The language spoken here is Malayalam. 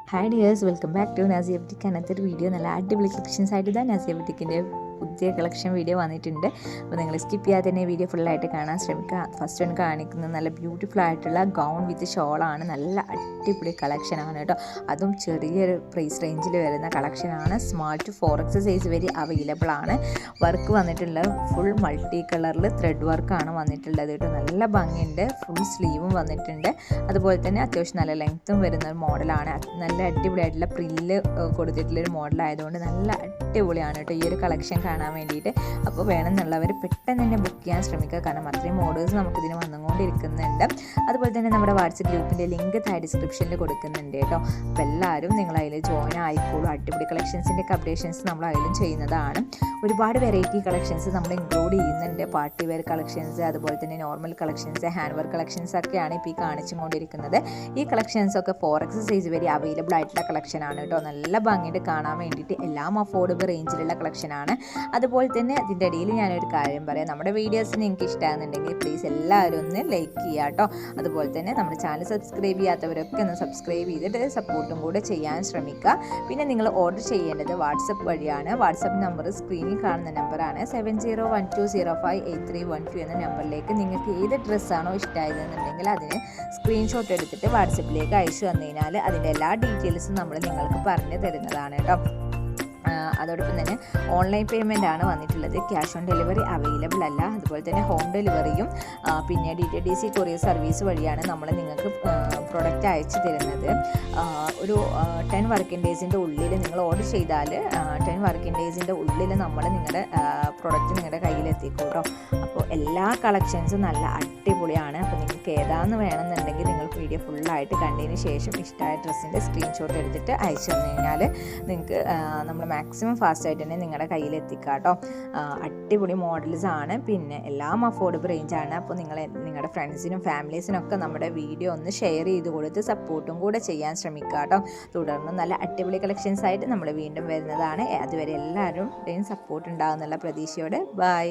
Hi dears, welcome back to Nazia boutique. അങ്ങനത്തെ ഒരു വീഡിയോ നല്ല അടിപൊളി കളക്ഷൻസ് ആയിട്ട് ഇതാ നാസിയ ബുട്ടിക്കിൻ്റെ പുതിയ കളക്ഷൻ വീഡിയോ വന്നിട്ടുണ്ട്. അപ്പോൾ നിങ്ങൾ സ്കിപ്പ് ചെയ്യാതെ തന്നെ വീഡിയോ ഫുള്ളായിട്ട് കാണാൻ ശ്രമിക്കുക. ഫസ്റ്റ് ഒന്ന് കാണിക്കുന്നത് നല്ല ബ്യൂട്ടിഫുൾ ആയിട്ടുള്ള ഗൗൺ വിത്ത് ഷോളാണ്. നല്ല അടിപൊളി കളക്ഷനാണ് കേട്ടോ. അതും ചെറിയൊരു പ്രൈസ് റേഞ്ചിൽ വരുന്ന കളക്ഷനാണ്. സ്മാൾ ടു 4X സൈസ് വരെ അവൈലബിൾ ആണ്. വർക്ക് വന്നിട്ടുള്ളത് ഫുൾ മൾട്ടി കളറിൽ ത്രെഡ് വർക്കാണ് വന്നിട്ടുള്ളത് കേട്ടോ. നല്ല ഭംഗിയുണ്ട്. ഫുൾ സ്ലീവും വന്നിട്ടുണ്ട്. അതുപോലെ തന്നെ അത്യാവശ്യം നല്ല ലെങ്ത്തും വരുന്ന ഒരു മോഡലാണ്. നല്ല അടിപൊളിയായിട്ടുള്ള പ്രില്ല് കൊടുത്തിട്ടുള്ളൊരു മോഡലായതുകൊണ്ട് നല്ല അടിപൊളിയാണ് കേട്ടോ ഈ ഒരു കളക്ഷൻ കാണാൻ വേണ്ടിയിട്ട്. അപ്പോൾ വേണമെന്നുള്ളവർ പെട്ടെന്ന് തന്നെ ബുക്ക് ചെയ്യാൻ ശ്രമിക്കുക, കാരണം അത്രയും ഓർഡേഴ്സ് നമുക്കിതിന് വന്നുകൊണ്ടിരിക്കുന്നുണ്ട്. അതുപോലെ തന്നെ നമ്മുടെ വാട്സപ്പ് ഗ്രൂപ്പിൻ്റെ ലിങ്ക് താഴെ ഡിസ്ക്രിപ്ഷനിൽ കൊടുക്കുന്നുണ്ട് കേട്ടോ. അപ്പോൾ എല്ലാവരും നിങ്ങൾ അതിൽ ജോയിൻ ആയിക്കോളൂ. അടിപൊളി കളക്ഷൻസിൻ്റെ അപ്ഡേഷൻസ് നമ്മൾ അതിലും ചെയ്യുന്നതാണ്. ഒരുപാട് വെറൈറ്റി കളക്ഷൻസ് നമ്മൾ ഇൻക്ലൂഡ് ചെയ്യുന്നുണ്ട്. പാർട്ടി വെയർ കളക്ഷൻസ്, അതുപോലെ തന്നെ normal collections, hand work collections ഒക്കെയാണ് ഇപ്പോൾ ഈ കാണിച്ചുകൊണ്ടിരിക്കുന്നത്. ഈ കളക്ഷൻസൊക്കെ 4X സൈസ് വരെ അവൈലബിൾ ആയിട്ടുള്ള കളക്ഷനാണ് കേട്ടോ. നല്ല ഭംഗിയിട്ട് കാണാൻ വേണ്ടിയിട്ട് എല്ലാം അഫോർഡബിൾ റേഞ്ചിലുള്ള കളക്ഷനാണ്. അതുപോലെ തന്നെ അതിൻ്റെ ഇടയിൽ ഞാനൊരു കാര്യം പറയാം. നമ്മുടെ വീഡിയോസ് നിങ്ങൾക്ക് ഇഷ്ടമാകുന്നുണ്ടെങ്കിൽ പ്ലീസ് എല്ലാവരും ഒന്ന് ലൈക്ക് ചെയ്യുക കേട്ടോ. അതുപോലെ തന്നെ നമ്മുടെ ചാനൽ സബ്സ്ക്രൈബ് ചെയ്യാത്തവരൊക്കെ ഒന്ന് സബ്സ്ക്രൈബ് ചെയ്തിട്ട് സപ്പോർട്ടും കൂടെ ചെയ്യാൻ ശ്രമിക്കുക. പിന്നെ നിങ്ങൾ ഓർഡർ ചെയ്യേണ്ടത് വാട്സപ്പ് വഴിയാണ്. വാട്സപ്പ് നമ്പർ സ്ക്രീനിൽ കാണുന്ന നമ്പറാണ് 7012058312 എന്ന നമ്പറിലേക്ക് നിങ്ങൾക്ക് ഏത് ഡ്രസ്സാണോ ഇഷ്ടമായതെന്നുണ്ടെങ്കിൽ അതിന് സ്ക്രീൻഷോട്ട് എടുത്തിട്ട് വാട്സപ്പിലേക്ക് അയച്ചു തന്നു കഴിഞ്ഞാൽ അതിൻ്റെ എല്ലാ ഡീറ്റെയിൽസും നമ്മൾ നിങ്ങൾക്ക് പറഞ്ഞു തരുന്നതാണ് കേട്ടോ. അതോടൊപ്പം തന്നെ ഓൺലൈൻ പേയ്മെൻ്റ് ആണ് വന്നിട്ടുള്ളത്. ക്യാഷ് ഓൺ ഡെലിവറി അവൈലബിൾ അല്ല. അതുപോലെ തന്നെ ഹോം ഡെലിവറിയും പിന്നെ DTDC കൊറിയർ സർവീസ് വഴിയാണ് നമ്മൾ നിങ്ങൾക്ക് പ്രൊഡക്റ്റ് അയച്ചു തരുന്നത്. ഒരു 10 വർക്കിംഗ് ഡേയ്സിൻ്റെ ഉള്ളിൽ നിങ്ങൾ ഓർഡർ ചെയ്താൽ 10 വർക്കിംഗ് ഡേയ്സിൻ്റെ ഉള്ളിൽ നമ്മൾ നിങ്ങളുടെ പ്രൊഡക്റ്റ് നിങ്ങളുടെ കയ്യിലെത്തിക്കും കേട്ടോ. അപ്പോൾ എല്ലാ കളക്ഷൻസും നല്ല അടിപൊളിയാണ്. അപ്പോൾ നിങ്ങൾക്ക് ഏതാണെന്ന് വേണമെന്നുണ്ടെങ്കിൽ നിങ്ങൾ വീഡിയോ ഫുള്ളായിട്ട് കണ്ടതിന് ശേഷം ഇഷ്ടമായ ഡ്രസ്സിൻ്റെ സ്ക്രീൻഷോട്ട് എടുത്തിട്ട് അയച്ചു തന്നു കഴിഞ്ഞാൽ നിങ്ങൾക്ക് നമ്മൾ മാക്സിമം ഫാസ്റ്റായിട്ട് തന്നെ നിങ്ങളുടെ കയ്യിലെത്തിക്കാം കേട്ടോ. അടിപൊളി മോഡൽസ് ആണ്. പിന്നെ എല്ലാം അഫോർഡബിൾ റേഞ്ചാണ്. അപ്പോൾ നിങ്ങളുടെ ഫ്രണ്ട്സിനും ഫാമിലീസിനും ഒക്കെ നമ്മുടെ വീഡിയോ ഒന്ന് ഷെയർ ചെയ്ത് കൊടുത്ത് സപ്പോർട്ടും കൂടെ ചെയ്യാൻ ശ്രമിക്കുക കേട്ടോ. തുടർന്ന് നല്ല അടിപൊളി കളക്ഷൻസ് ആയിട്ട് നമ്മൾ വീണ്ടും വരുന്നതാണ്. അതുവരെ എല്ലാവരും സപ്പോർട്ട് ഉണ്ടാകുന്നുള്ള പ്രതീക്ഷയോടെ ബൈ.